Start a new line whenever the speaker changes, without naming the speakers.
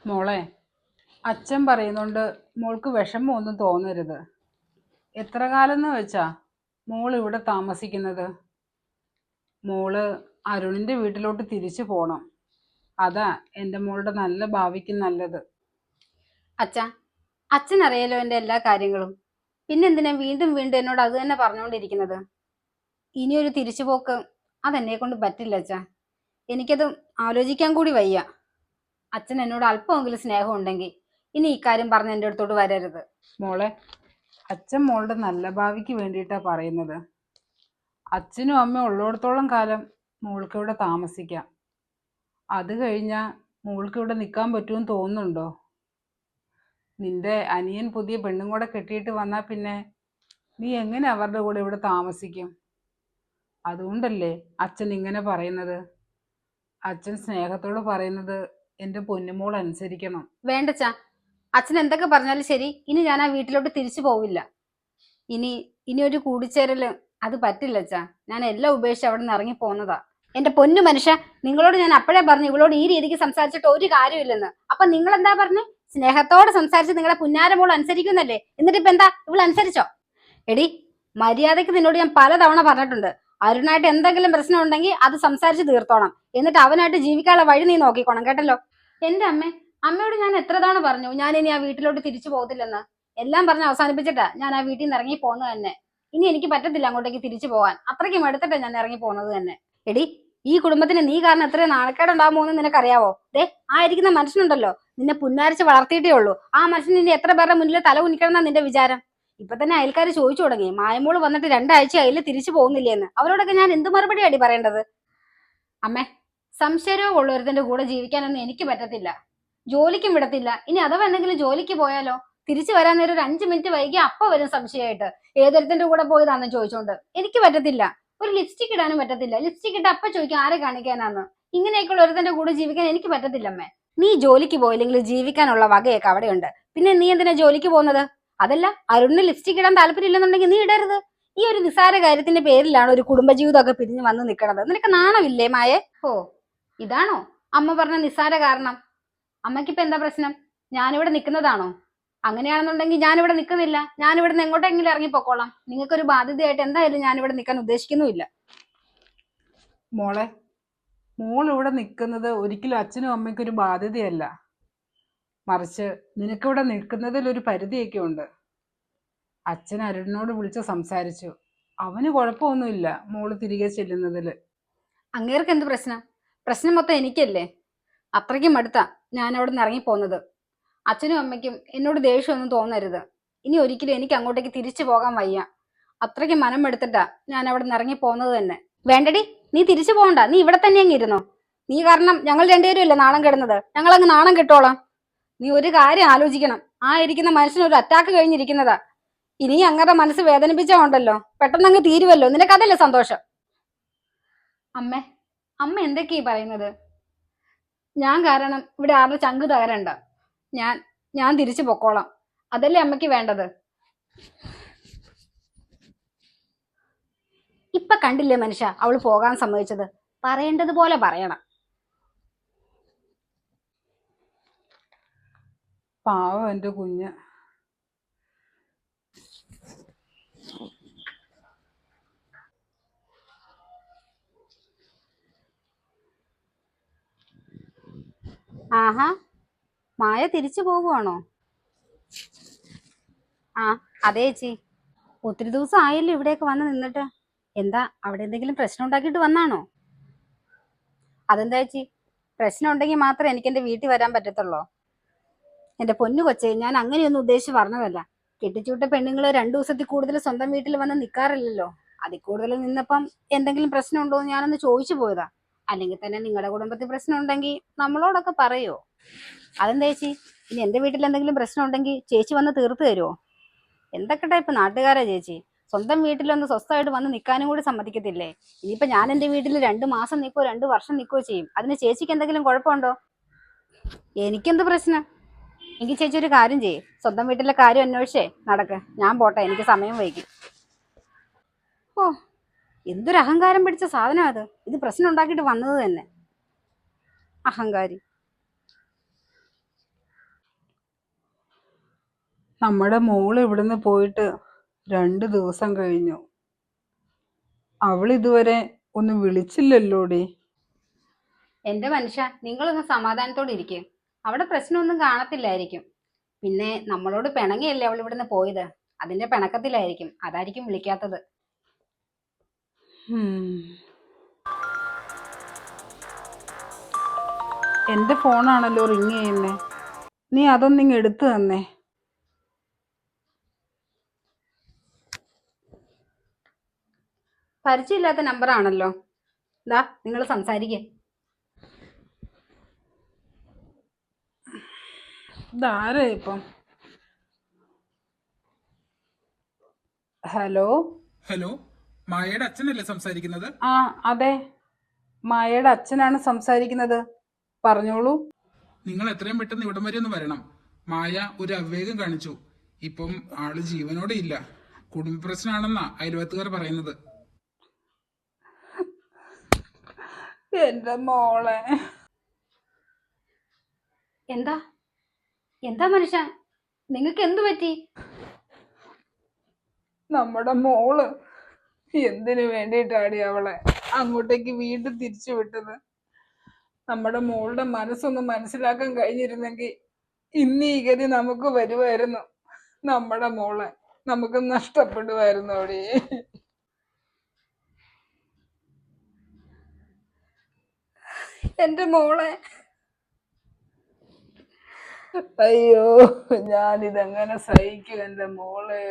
മോളെ, അച്ഛൻ പറയുന്നുണ്ട് മോൾക്ക് വിഷമമൊന്നും തോന്നരുത്. എത്ര കാലം എന്ന് വെച്ചാ മോൾ ഇവിടെ താമസിക്കുന്നത്? മോള് അരുണിന്റെ വീട്ടിലോട്ട് തിരിച്ചു പോണം. അതാ എൻ്റെ മോളുടെ നല്ല ഭാവിക്ക് നല്ലത്.
അച്ഛാ, അച്ഛനറിയാലോ എൻ്റെ എല്ലാ കാര്യങ്ങളും. പിന്നെന്തിനാ വീണ്ടും വീണ്ടും എന്നോട് അത് തന്നെ പറഞ്ഞുകൊണ്ടിരിക്കുന്നത്? ഇനിയൊരു തിരിച്ചുപോക്ക് അതെന്നെ കൊണ്ട് പറ്റില്ല അച്ഛാ. എനിക്കത് ആലോചിക്കാൻ കൂടി വയ്യ. അച്ഛൻ എന്നോട് അല്പമെങ്കിലും സ്നേഹം ഉണ്ടെങ്കിൽ ഇനി ഇക്കാര്യം പറഞ്ഞ് എൻ്റെ അടുത്തോട്ട് വരരുത്.
മോളെ, അച്ഛൻ മോളുടെ നല്ല ഭാവിക്ക് വേണ്ടിയിട്ടാ പറയുന്നത്. അച്ഛനും അമ്മയും ഉള്ളിടത്തോളം കാലം മോൾക്ക് ഇവിടെ താമസിക്കാം. അത് കഴിഞ്ഞാൽ മോൾക്ക് ഇവിടെ നിൽക്കാൻ പറ്റുമെന്ന് തോന്നുന്നുണ്ടോ? നിന്റെ അനിയൻ പുതിയ പെണ്ണും കൂടെ കെട്ടിയിട്ട് വന്നാൽ പിന്നെ നീ എങ്ങനെ അവരുടെ കൂടെ ഇവിടെ താമസിക്കും? അതുകൊണ്ടല്ലേ അച്ഛൻ ഇങ്ങനെ പറയുന്നത്. അച്ഛൻ സ്നേഹത്തോട് പറയുന്നത് എൻ്റെ പൊന്നുമോൾ അനുസരിക്കണം.
വേണ്ടച്ചാ, അച്ഛൻ എന്തൊക്കെ പറഞ്ഞാലും ശരി, ഇനി ഞാൻ ആ വീട്ടിലോട്ട് തിരിച്ചു പോവില്ല. ഇനി ഇനി ഒരു കൂടിച്ചേരല് അത് പറ്റില്ല അച്ഛാ. ഞാൻ എല്ലാം ഉപേക്ഷിച്ച് അവിടെ നിന്ന് ഇറങ്ങി പോകുന്നതാ. എന്റെ പൊന്നു മനുഷ്യ, നിങ്ങളോട് ഞാൻ അപ്പോഴേ പറഞ്ഞു ഇവളോട് ഈ രീതിക്ക് സംസാരിച്ചിട്ട് ഒരു കാര്യമില്ലെന്ന്. അപ്പൊ നിങ്ങൾ എന്താ പറഞ്ഞു? സ്നേഹത്തോടെ സംസാരിച്ച് നിങ്ങളെ പുന്നാരമോൾ അനുസരിക്കുന്നല്ലേ? എന്നിട്ട് ഇപ്പൊ എന്താ, ഇവൾ അനുസരിച്ചോ? എടി, മര്യാദയ്ക്ക് നിന്നോട് ഞാൻ പലതവണ പറഞ്ഞിട്ടുണ്ട്, അരുണായിട്ട് എന്തെങ്കിലും പ്രശ്നം ഉണ്ടെങ്കിൽ അത് സംസാരിച്ച് തീർത്തോണം. എന്നിട്ട് അവനായിട്ട് ജീവിക്കാനുള്ള വഴി നീ നോക്കിക്കോണം, കേട്ടല്ലോ? എന്റെ അമ്മയോട് ഞാൻ എത്ര തവണ പറഞ്ഞു ഞാൻ ഇനി ആ വീട്ടിലോട്ട് തിരിച്ചു പോകത്തില്ലെന്ന്. എല്ലാം പറഞ്ഞ് അവസാനിപ്പിച്ചിട്ടാ ഞാൻ ആ വീട്ടിൽ നിന്ന് ഇറങ്ങി പോകുന്നത് തന്നെ. ഇനി എനിക്ക് പറ്റത്തില്ല അങ്ങോട്ടേക്ക് തിരിച്ചു പോകാൻ. അത്രയ്ക്കും എടുത്തിട്ടാ ഞാൻ ഇറങ്ങി പോകുന്നത് തന്നെ. എടി, ഈ കുടുംബത്തിന് നീ കാരണം എത്രയും നാണക്കേടുണ്ടാകുമോ എന്ന് നിനക്കറിയാവോ? ആ ഇരിക്കുന്ന മനുഷ്യനുണ്ടല്ലോ, നിന്നെ പുന്നാരിച്ച് വളർത്തിയിട്ടേ ഉള്ളൂ. ആ മനുഷ്യൻ ഇനി എത്ര പേരുടെ മുന്നിൽ തല കുനിക്കണം എന്നാ നിന്റെ വിചാരം? ഇപ്പൊ തന്നെ അയൽക്കാർ ചോദിച്ചു തുടങ്ങി, മായമോള് വന്നിട്ട് 2 ആഴ്ച അതിൽ തിരിച്ചു പോകുന്നില്ലേന്ന്. അവരോടൊക്കെ ഞാൻ എന്ത് മറുപടിയാടി പറയേണ്ടത്? അമ്മേ, സംശയരോഗം ഉള്ളൊരുത്തിന്റെ കൂടെ ജീവിക്കാനൊന്നും എനിക്ക് പറ്റത്തില്ല. ജോലിക്കും വിടത്തില്ല. ഇനി അഥവാ എന്തെങ്കിലും ജോലിക്ക് പോയാലോ, തിരിച്ചു വരാൻ നേരം ഒരു 5 മിനിറ്റ് വൈകി അപ്പൊ വരും സംശയമായിട്ട്. ഏതൊരുത്തിന്റെ കൂടെ പോയതാണെന്ന് ചോദിച്ചോണ്ട്. എനിക്ക് പറ്റത്തില്ല. ഒരു ലിപ്സ്റ്റിക് ഇടാനും പറ്റത്തില്ല. ലിപ്സ്റ്റിക് ഇട്ട് അപ്പൊ ചോദിക്കും ആരെ കാണിക്കാനാന്ന്. ഇങ്ങനെയൊക്കെയുള്ള ഒരുത്തിന്റെ കൂടെ ജീവിക്കാൻ എനിക്ക് പറ്റത്തില്ല അമ്മേ. നീ ജോലിക്ക് പോയില്ലെങ്കിൽ ജീവിക്കാനുള്ള വകയൊക്കെ അവിടെയുണ്ട്. പിന്നെ നീ എന്തിനാ ജോലിക്ക് പോകുന്നത്? അതല്ല, അരുണിന് ലിപ്സ്റ്റിക് ഇടാൻ താല്പര്യം ഇല്ലെന്നുണ്ടെങ്കിൽ നീ ഇടരുത്. ഈ ഒരു നിസ്സാര കാര്യത്തിന്റെ പേരിലാണ് ഒരു കുടുംബജീവിതമൊക്കെ പിരിഞ്ഞു വന്ന് നിൽക്കണത്. നിനക്ക് നാണമില്ലേ മായേ? ഓ, ഇതാണോ അമ്മ പറഞ്ഞ നിസ്സാര കാരണം? അമ്മയ്ക്കിപ്പോ എന്താ പ്രശ്നം? ഞാനിവിടെ നിൽക്കുന്നതാണോ? അങ്ങനെയാണെന്നുണ്ടെങ്കിൽ ഞാനിവിടെ നിൽക്കുന്നില്ല. ഞാനിവിടെ നിന്ന് എങ്ങോട്ടെങ്കിലും ഇറങ്ങിപ്പോക്കോളാം. നിങ്ങൾക്കൊരു ബാധ്യതയായിട്ട് എന്തായാലും ഞാനിവിടെ നിൽക്കാൻ ഉദ്ദേശിക്കുന്നുമില്ല.
മോളെ, മോൾ ഇവിടെ നിൽക്കുന്നത് ഒരിക്കലും അച്ഛനും അമ്മയ്ക്കൊരു ബാധ്യതയല്ല. മറിച്ച് നിനക്കിവിടെ നിൽക്കുന്നതിൽ ഒരു പരിധിയൊക്കെ ഉണ്ട്. അച്ഛൻ അരുണിനോട് വിളിച്ച് സംസാരിച്ചു. അവന് കുഴപ്പമൊന്നുമില്ല മോള് തിരികെ ചെല്ലുന്നതിൽ.
അങ്ങേർക്ക് എന്ത് പ്രശ്നം? പ്രശ്നം മൊത്തം എനിക്കല്ലേ. അത്രയ്ക്കും അടുത്താ ഞാൻ അവിടെ നിന്ന് ഇറങ്ങിപ്പോന്നത്. അച്ഛനും അമ്മയ്ക്കും എന്നോട് ദേഷ്യമൊന്നും തോന്നരുത്. ഇനി ഒരിക്കലും എനിക്ക് അങ്ങോട്ടേക്ക് തിരിച്ചു പോകാൻ വയ്യ. അത്രയ്ക്ക് മനം എടുത്തിട്ടാ ഞാൻ അവിടെ നിന്ന് ഇറങ്ങി പോകുന്നത് തന്നെ. വേണ്ടടി, നീ തിരിച്ചു പോകണ്ട. നീ ഇവിടെ തന്നെ അങ്ങ് ഇരുന്നോ. നീ കാരണം ഞങ്ങൾ രണ്ടുപേരും അല്ലേ നാണം കെടുന്നത്. ഞങ്ങൾ അങ്ങ് നാണം കിട്ടോളാം. നീ ഒരു കാര്യം ആലോചിക്കണം. ആ ഇരിക്കുന്ന മനുഷ്യന് ഒരു അറ്റാക്ക് കഴിഞ്ഞിരിക്കുന്നതാ. ഇനി അങ്ങയുടെ മനസ്സ് വേദനിപ്പിച്ചാ ഉണ്ടല്ലോ, പെട്ടെന്ന് അങ്ങ് തീരുവല്ലോ. നിനക്കതല്ലേ സന്തോഷം? അമ്മ അമ്മ എന്തൊക്കെയാ പറയുന്നത്? ഞാൻ കാരണം ഇവിടെ ആരുടെ ചങ്ക് തകരണ്ട. ഞാൻ ഞാൻ തിരിച്ചു പൊക്കോളാം. അതല്ലേ അമ്മയ്ക്ക് വേണ്ടത്? ഇപ്പൊ കണ്ടില്ലേ മനുഷ്യ അവള് പോകാൻ സമ്മതിച്ചത്? പറയേണ്ടതുപോലെ പറയണം.
പാവം എൻ്റെ കുഞ്ഞ്.
ആഹാ, മായ തിരിച്ചു പോകുവാണോ? ആ, അതെ ചേച്ചി. ഒത്തിരി ദിവസം ആയല്ലോ ഇവിടെയൊക്കെ വന്ന് നിന്നിട്ട്. എന്താ, അവിടെ എന്തെങ്കിലും പ്രശ്നം ഉണ്ടാക്കിയിട്ട് വന്നാണോ? അതെന്താ ചേച്ചി, പ്രശ്നം ഉണ്ടെങ്കിൽ മാത്രമേ എനിക്ക് എന്റെ വീട്ടിൽ വരാൻ പറ്റത്തുള്ളൂ. എന്റെ പൊന്നു കൊച്ചേ, ഞാൻ അങ്ങനെയൊന്നും ഉദ്ദേശിച്ച് പറഞ്ഞതല്ല. കെട്ടിച്ചുവിട്ട പെണ്ണുങ്ങള് 2 ദിവസത്തിൽ കൂടുതൽ സ്വന്തം വീട്ടിൽ വന്ന് നിൽക്കാറില്ലല്ലോ. അതിൽ കൂടുതൽ നിന്നപ്പം എന്തെങ്കിലും പ്രശ്നം ഉണ്ടോ എന്ന് ഞാനൊന്ന് ചോദിച്ചു പോയതാ. അല്ലെങ്കിൽ തന്നെ നിങ്ങളുടെ കുടുംബത്തിൽ പ്രശ്നം ഉണ്ടെങ്കിൽ നമ്മളോടൊക്കെ പറയോ? അതെന്താ ചേച്ചി, ഇനി എന്റെ വീട്ടിൽ എന്തെങ്കിലും പ്രശ്നം ഉണ്ടെങ്കിൽ ചേച്ചി വന്ന് തീർത്തു തരുമോ? എന്തൊക്കെ ടൈപ്പ് നാട്ടുകാരാ ചേച്ചി. സ്വന്തം വീട്ടിലൊന്ന് സ്വസ്ഥമായിട്ട് വന്ന് നിൽക്കാനും കൂടി സമ്മതിക്കത്തില്ലേ? ഇനിയിപ്പോ ഞാൻ എന്റെ വീട്ടിൽ 2 മാസം നിൽക്കോ 2 വർഷം നിൽക്കോ ചെയ്യും. അതിന് ചേച്ചിക്ക് എന്തെങ്കിലും കുഴപ്പമുണ്ടോ? എനിക്കെന്ത് പ്രശ്നം? എങ്കിൽ ചേച്ചി ഒരു കാര്യം ചെയ്യ്, സ്വന്തം വീട്ടിലെ കാര്യം അന്വേഷിച്ചേ നടക്ക്. ഞാൻ പോട്ടെ, എനിക്ക് സമയം വൈകി. ഓ, എന്തൊരു അഹങ്കാരം പിടിച്ച സാധനം അത്. ഇത് പ്രശ്നം ഉണ്ടാക്കിയിട്ട് വന്നത് തന്നെ. അഹങ്കാരി.
നമ്മുടെ മോള് ഇവിടുന്ന് പോയിട്ട് 2 ദിവസം കഴിഞ്ഞു. അവൾ ഇതുവരെ ഒന്ന് വിളിച്ചില്ലല്ലോടി.
എന്റെ മനുഷ്യ, നിങ്ങളൊന്ന് സമാധാനത്തോടെ ഇരിക്കും. അവിടെ പ്രശ്നമൊന്നും കാണത്തില്ലായിരിക്കും. പിന്നെ നമ്മളോട് പിണങ്ങിയല്ലേ അവൾ ഇവിടുന്ന് പോയത്. അതിന്റെ പിണക്കത്തിലായിരിക്കും. അതായിരിക്കും വിളിക്കാത്തത്.
എൻ്റെ ഫോണാണല്ലോ റിങ് ചെയ്യുന്നേ. നീ അതൊന്നിങ് എടുത്തു തന്നേ.
പരിചയമില്ലാത്ത നമ്പറാണല്ലോ. ദാ നിങ്ങൾ സംസാരിക്കേ.
ഇതാരാ ഇപ്പം? ഹലോ.
ഹലോ, മായയുടെ അച്ഛനല്ലേ സംസാരിക്കുന്നത്?
ആ അതെ, മായയുടെ അച്ഛനാണ് സംസാരിക്കുന്നത്. പറഞ്ഞോളൂ.
നിങ്ങൾ എത്രയും പെട്ടെന്ന് ഇവിടം വരെ ഒന്ന് വരണം. മായ ഒരു അവിവേകം കാണിച്ചു. ഇപ്പം ആള് ജീവനോടെ ഇല്ല. കുടുംബ പ്രശ്നമാണെന്നാ അയൽവത്തുകാർ പറയുന്നത്.
എന്റെ മോളെ.
എന്താ എന്താ മനുഷ്യ, നിങ്ങൾക്ക് എന്തു പറ്റി?
നമ്മുടെ മോള് എന്തിനു വേണ്ടിയിട്ടാടി അവളെ അങ്ങോട്ടേക്ക് വീണ്ടും തിരിച്ചു വിട്ടത്? നമ്മുടെ മോളുടെ മനസ്സൊന്ന് മനസ്സിലാക്കാൻ കഴിഞ്ഞിരുന്നെങ്കിൽ ഇന്ന് ഈ ഗതി നമുക്ക് വരുമായിരുന്നു. നമ്മുടെ മോളെ നമുക്ക് നഷ്ടപ്പെടുമായിരുന്നു അവിടെ.
എന്റെ മോളെ.
അയ്യോ, ഞാനിതെങ്ങനെ സഹിക്കും എന്റെ മോളെ.